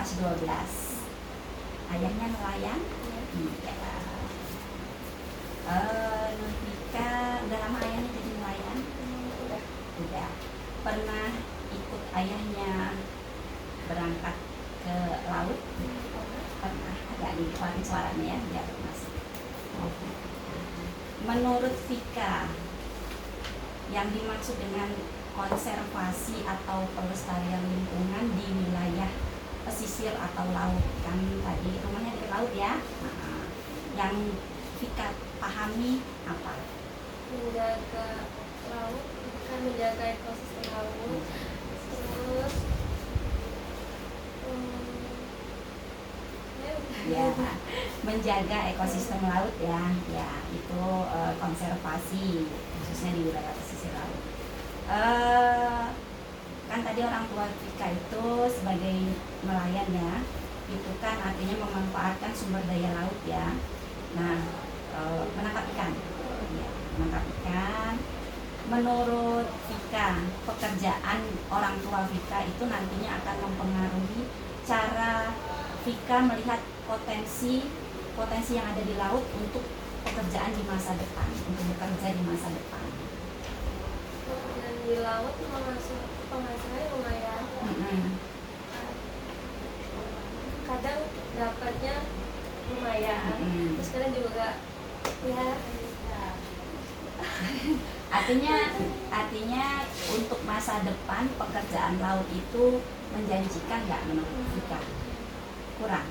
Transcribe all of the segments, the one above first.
kelas 12. Ayahnya nelayan. Iya. Nurfika udah lama ayahnya jadi nelayan? Udah. Pernah ikut ayahnya berangkat ke laut? Pernah. Agak dikeluarin suaranya ya, biar masuk. Menurut Vika, yang dimaksud dengan konservasi atau pelestarian lingkungan di wilayah pesisir atau laut, kan tadi rumahnya di laut ya. Yang Vika pahami apa? Menjaga laut, kan menjaga ekosistem laut. Terus ya, menjaga ekosistem laut ya, ya itu konservasi khususnya di wilayah pesisir laut. Kan tadi orang tua Vika itu sebagai nelayan ya, itu kan artinya memanfaatkan sumber daya laut ya. Nah, menangkap ikan, ya, menangkap ikan. Menurut Vika, pekerjaan orang tua Vika itu nantinya akan mempengaruhi cara Vika melihat potensi yang ada di laut untuk pekerjaan di masa depan, untuk bekerja di masa depan. dan di laut penghasilannya lumayan. Kadang dapatnya lumayan. Terus kadang juga ya. Artinya untuk masa depan pekerjaan laut itu menjanjikan nggak menurut Vika? Kurang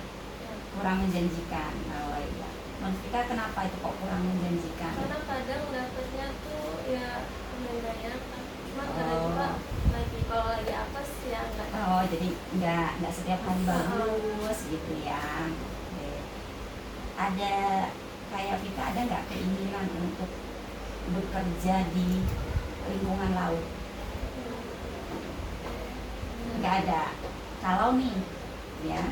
menjanjikan. Oh iya. Menurut Vika kenapa itu kok kurang menjanjikan? Karena kadang dapatnya tuh ya lumayan, cuma kadang juga lagi kalau lagi apes ya enggak. Oh, jadi nggak setiap hari bagus gitu ya. Oke. Ada kayak Vika, ada nggak keinginan untuk bekerja di lingkungan laut? Nggak ada. Kalau nih ya,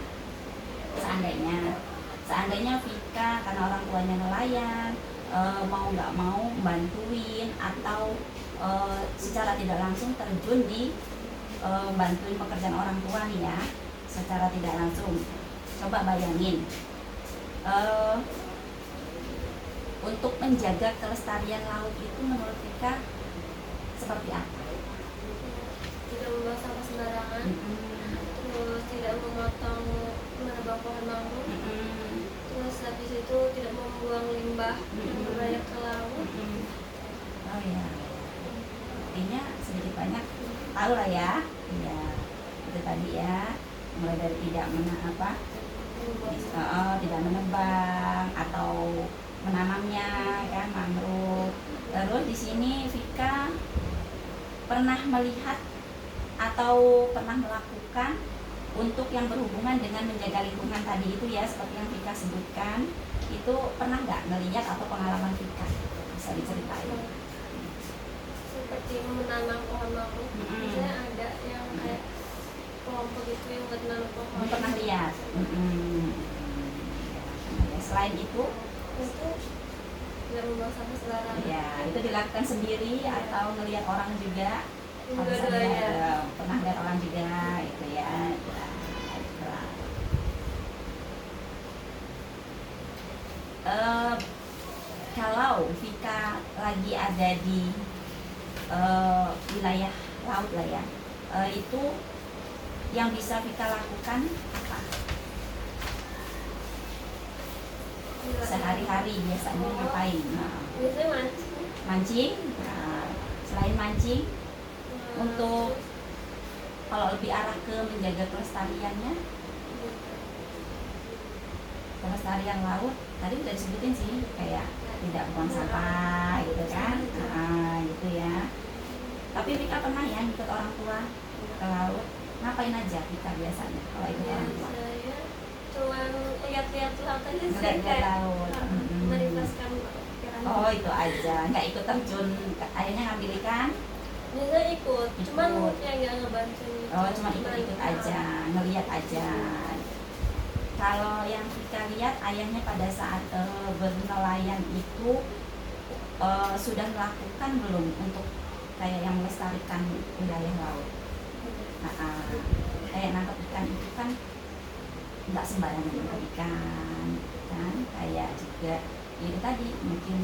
seandainya Vika karena orang tuanya nelayan, mau nggak mau bantuin atau secara tidak langsung terjun di bantuin pekerjaan orang tua nih ya, secara tidak langsung. Coba bayangin, untuk menjaga kelestarian laut itu menurut Vika seperti apa? Tidak membuang sampah sembarangan, terus tidak memotong menebang pohon mangrove, terus habis itu tidak membuang limbah yang berbahaya ke laut. Oh ya, artinya sedikit banyak tahu lah ya. Ya, itu tadi ya, mulai dari tidak tidak menebang atau menanamnya kan mangrove. Terus di sini Vika pernah melihat atau pernah melakukan untuk yang berhubungan dengan menjaga lingkungan tadi itu ya, seperti yang Vika sebutkan, itu pernah nggak melihat atau pengalaman Vika? Bisa diceritain? Seperti menanam pohon mangrove, misalnya ada yang kayak kelompok gitu yang buat menanam pohon. Pernah lihat? Ya, selain itu tidak membuang sampah sembarangan. ya, itu dilakukan sendiri atau ngelihat orang juga? Dua-duanya. Pernah lihat orang juga itu ya. Kalau Vika lagi ada di wilayah laut lah ya, itu yang bisa Vika lakukan apa? Sehari-hari biasanya ngapain? Biasanya Mancing. Nah, selain mancing, untuk kalau lebih arah ke menjaga kelestariannya, kelestarian laut tadi udah disebutin sih, kayak tidak buang sampah gitu kan, gitu ya. Tapi Vika pernah ya ikut orang tua ke laut? Ngapain aja Vika biasanya kalau ikut orang tua? Saya cuman lihat-lihat laut aja sih, Lihat laut. merefreshkan pikiran. Oh, itu aja, nggak ikut terjun? Ayahnya ngambil ikan? Biasanya ikut, cuman yang nggak ngebantuin. Oh, cuma ikut-ikut aja, ngelihat aja. Kalau yang Vika lihat ayahnya pada saat bernelayan itu sudah melakukan belum untuk kayak yang melestarikan wilayah laut? Kayak nangkep ikan itu kan nggak sembarangan menangkap ikan kan, kayak juga itu tadi mungkin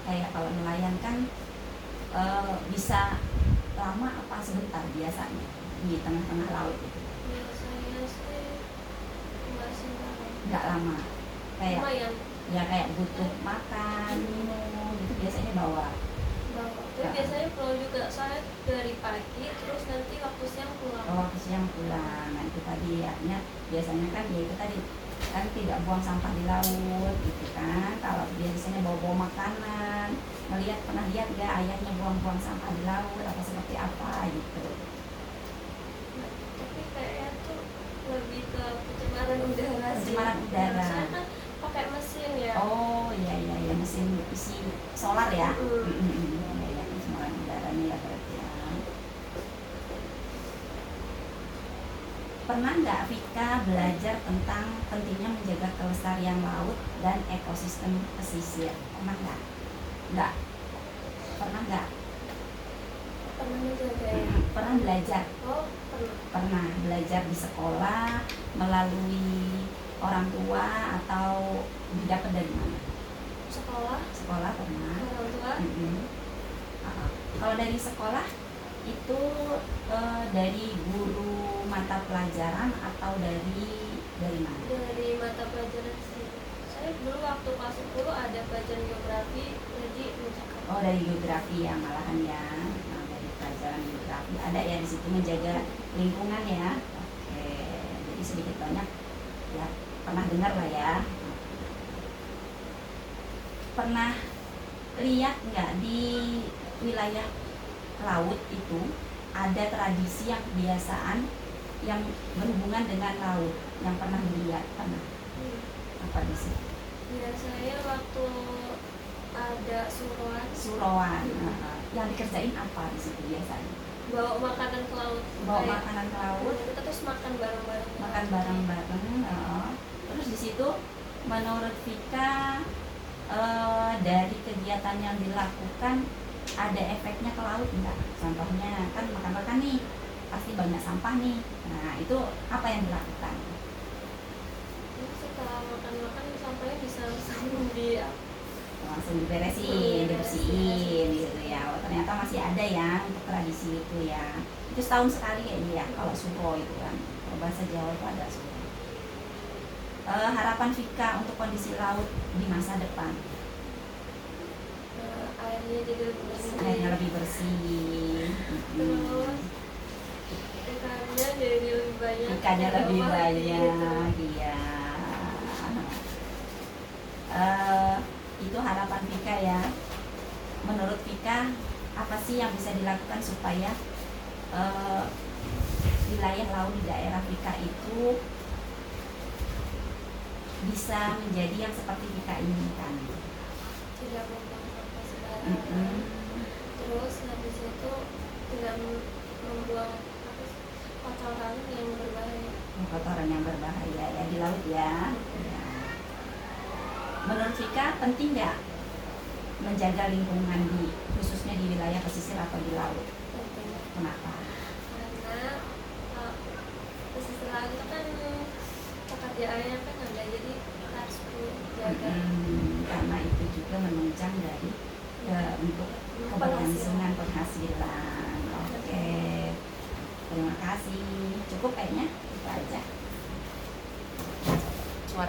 kayak kalau nelayan kan bisa lama apa sebentar biasanya di tengah-tengah laut itu? Biasanya sih nggak sih Nggak lama, kayak lumayan ya kayak butuh makan minum gitu biasanya bawa. bawa. Tapi Ya. biasanya pulang juga, soalnya dari pagi terus nanti waktu siang pulang. Waktu siang pulang, nah itu tadi artinya biasanya kan ya itu tadi kan tidak buang sampah di laut gitu kan. Kalau biasanya bawa makanan, pernah lihat gak ayahnya buang-buang sampah di laut apa seperti apa gitu? Nah, tapi kayaknya tuh lebih ke pencemaran udara sih. Pencemaran udara. Soalnya kan pakai mesin ya. Oh iya mesin isi solar ya. Iya pencemaran udaranya ya berarti ya. Pernah nggak Vika belajar tentang pentingnya menjaga kelestarian laut dan ekosistem pesisir? Pernah nggak? Nggak. Pernah nggak? Pernah menjaga ya. Pernah belajar? Oh pernah. Pernah belajar di sekolah melalui orang tua atau didapat dari mana? Sekolah Sekolah pernah. orang tua. Kalau dari sekolah itu dari guru mata pelajaran atau dari mana? Dari mata pelajaran sih. Saya dulu waktu kelas 10 ada pelajaran geografi, jadi mencatat. Oh dari geografi ya malahan ya. Nah, dari pelajaran geografi ada ya di situ menjaga lingkungan ya. Oke, jadi sedikit banyak ya pernah dengar lah ya. Pernah lihat nggak di wilayah laut itu ada tradisi yang kebiasaan yang berhubungan dengan laut yang pernah dilihat? Pernah? Apa di situ? Biasanya waktu ada Suroan. Yang dikerjain apa di situ biasanya? bawa makanan ke laut. Bawa Kayak makanan ke laut, kita terus makan bareng-bareng. makan bareng-bareng. Terus di situ menurut Vika dari kegiatan yang dilakukan ada efeknya ke laut enggak? Contohnya kan makan-makan nih pasti banyak sampah nih. Nah itu apa yang dilakukan? Terus setelah makan-makan sampahnya bisa langsung Langsung diberesin, dibersihin gitu ya. Oh, ternyata masih ada ya untuk tradisi itu ya. Itu setahun sekali kayaknya ya kalau suro itu kan. Kalau bahasa Jawa itu ada suro. Harapan Vika untuk kondisi laut di masa depan? airnya jadi lebih bersih. Airnya lebih bersih. Terus ikannya jadi lebih banyak. Ikannya lebih Gitu. banyak, iya. Itu harapan Vika ya. Menurut Vika apa sih yang bisa dilakukan supaya wilayah laut di daerah Vika itu bisa menjadi yang seperti Vika inginkan? Tidak membuang sampah sembarangan. Terus habis itu tidak membuang kotoran yang berbahaya. Kotoran yang berbahaya ya di laut ya. Ya. Menurut Vika penting nggak menjaga lingkungan khususnya di wilayah pesisir atau di laut? Penting. Kenapa? Karena pesisir laut itu kan cacat di airnya kan ada, jadi kita harus jaga. Karena itu juga menunjang dari untuk keberlangsungan penghasilan. Oke, terima kasih. Cukup kayaknya itu aja.